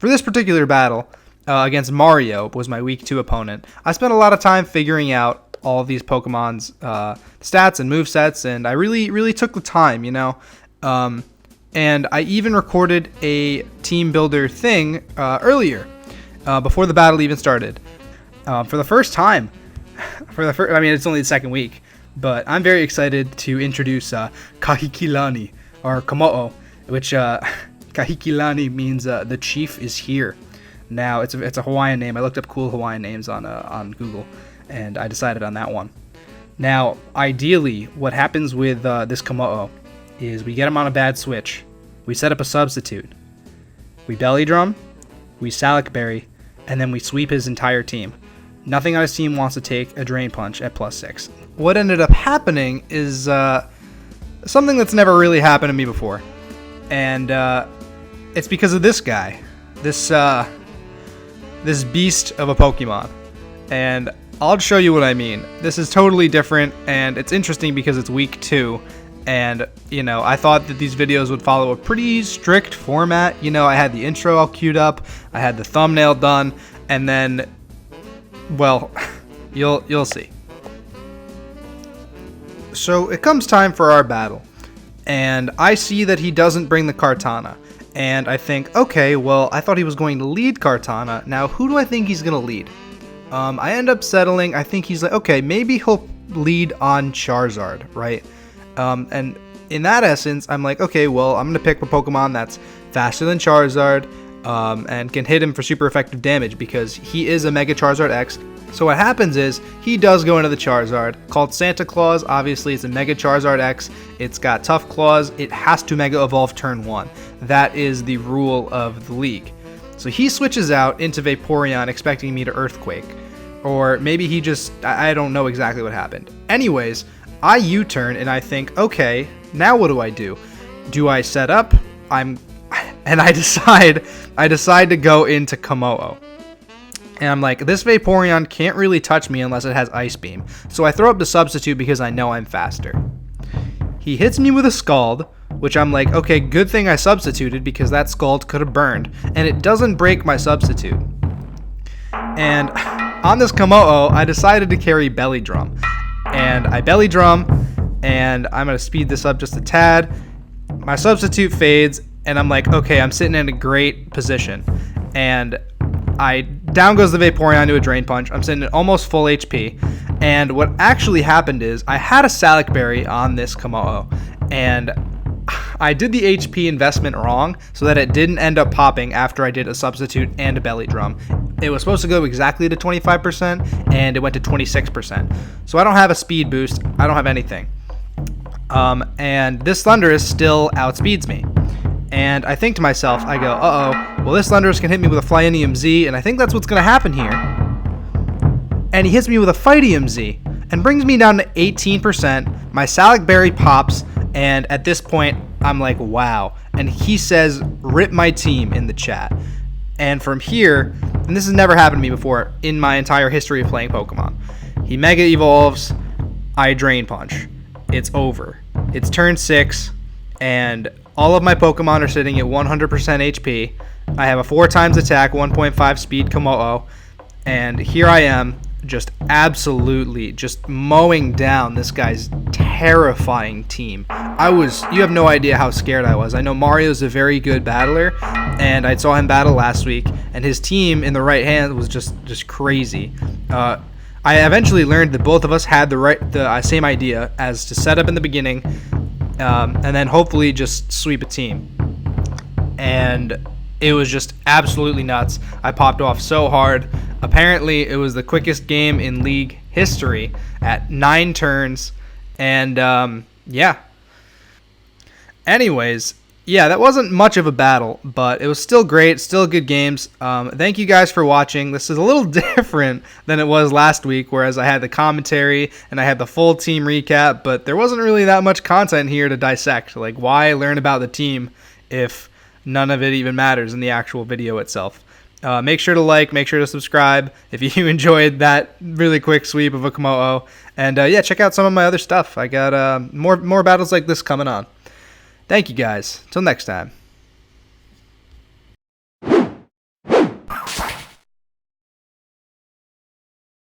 For this particular battle against Mario was my week 2 opponent. I spent a lot of time figuring out all of these Pokemon's stats and movesets, and I really took the time, you know. And I even recorded a team builder thing earlier, before the battle even started. For the first time, I mean, it's only the second week, but I'm very excited to introduce Kahikilani, or Kommo-o, which Kahikilani means the chief is here. Now, it's a Hawaiian name. I looked up cool Hawaiian names on Google, and I decided on that one. Now, ideally, what happens with this Kommo-o is we get him on a bad switch, we set up a substitute, we belly drum, we Salic Berry, and then we sweep his entire team. Nothing on his team wants to take a Drain Punch at +6. What ended up happening is something that's never really happened to me before, and it's because of this guy, this beast of a Pokemon, and I'll show you what I mean. This is totally different, and it's interesting because it's week 2, and, you know, I thought that these videos would follow a pretty strict format. You know, I had the intro all queued up, I had the thumbnail done, and then, well, you'll see. So it comes time for our battle, and I see that he doesn't bring the Kartana, and I think, okay, well, I thought he was going to lead Kartana. Now, who do I think he's going to lead? I end up settling, I think he's like, okay, maybe he'll lead on Charizard, right? And in that essence, I'm like, okay, well, I'm going to pick a Pokemon that's faster than Charizard, and can hit him for super effective damage because he is a Mega Charizard X. So what happens is, he does go into the Charizard, called Santa Claus. Obviously, it's a Mega Charizard X. It's got Tough Claws. It has to Mega Evolve turn 1. That is the rule of the league. So he switches out into Vaporeon, expecting me to Earthquake. Or maybe he just, I don't know exactly what happened. Anyways, I U-turn and I think, okay, now what do? Do I set up? And I decide to go into Kommo-o. And I'm like, this Vaporeon can't really touch me unless it has Ice Beam. So I throw up the substitute because I know I'm faster. He hits me with a Scald, which I'm like, okay, good thing I substituted because that Scald could have burned. And it doesn't break my substitute. And on this Kommo-o, I decided to carry Belly Drum. And I Belly Drum, and I'm going to speed this up just a tad. My substitute fades, and I'm like, okay, I'm sitting in a great position. And down goes the Vaporeon to a Drain Punch. I'm sitting at almost full HP. And what actually happened is I had a Salic Berry on this Kommo-o, and I did the HP investment wrong so that it didn't end up popping after I did a substitute and a belly drum. It was supposed to go exactly to 25%, and it went to 26%. So I don't have a speed boost. I don't have anything. And this Landorus still outspeeds me. And I think to myself, I go, uh-oh, well, this Landorus can hit me with a Flyinium Z, and I think that's what's going to happen here. And he hits me with a Fightium Z and brings me down to 18%. My Salic Berry pops, and at this point, I'm like, wow. And he says, rip my team in the chat. And from here, and this has never happened to me before in my entire history of playing Pokemon, he Mega Evolves, I Drain Punch. It's over. It's turn 6, and all of my Pokemon are sitting at 100% HP. I have a 4 times attack, 1.5 speed Kommo-o, and here I am, just absolutely just mowing down this guy's terrifying team. You have no idea how scared I was. I know Mario's a very good battler, and I saw him battle last week, and his team in the right hand was just crazy. I eventually learned that both of us had the same idea as to set up in the beginning, and then hopefully just sweep a team. And it was just absolutely nuts. I popped off so hard. Apparently, it was the quickest game in League history at 9 turns. And, yeah. Anyways, yeah, that wasn't much of a battle, but it was still great, still good games. Thank you guys for watching. This is a little different than it was last week, whereas I had the commentary and I had the full team recap, but there wasn't really that much content here to dissect. Like, why learn about the team if none of it even matters in the actual video itself? Make sure to like, make sure to subscribe if you enjoyed that really quick sweep of a Kommo-o. And yeah, check out some of my other stuff. I got more battles like this coming on. Thank you guys. Till next time.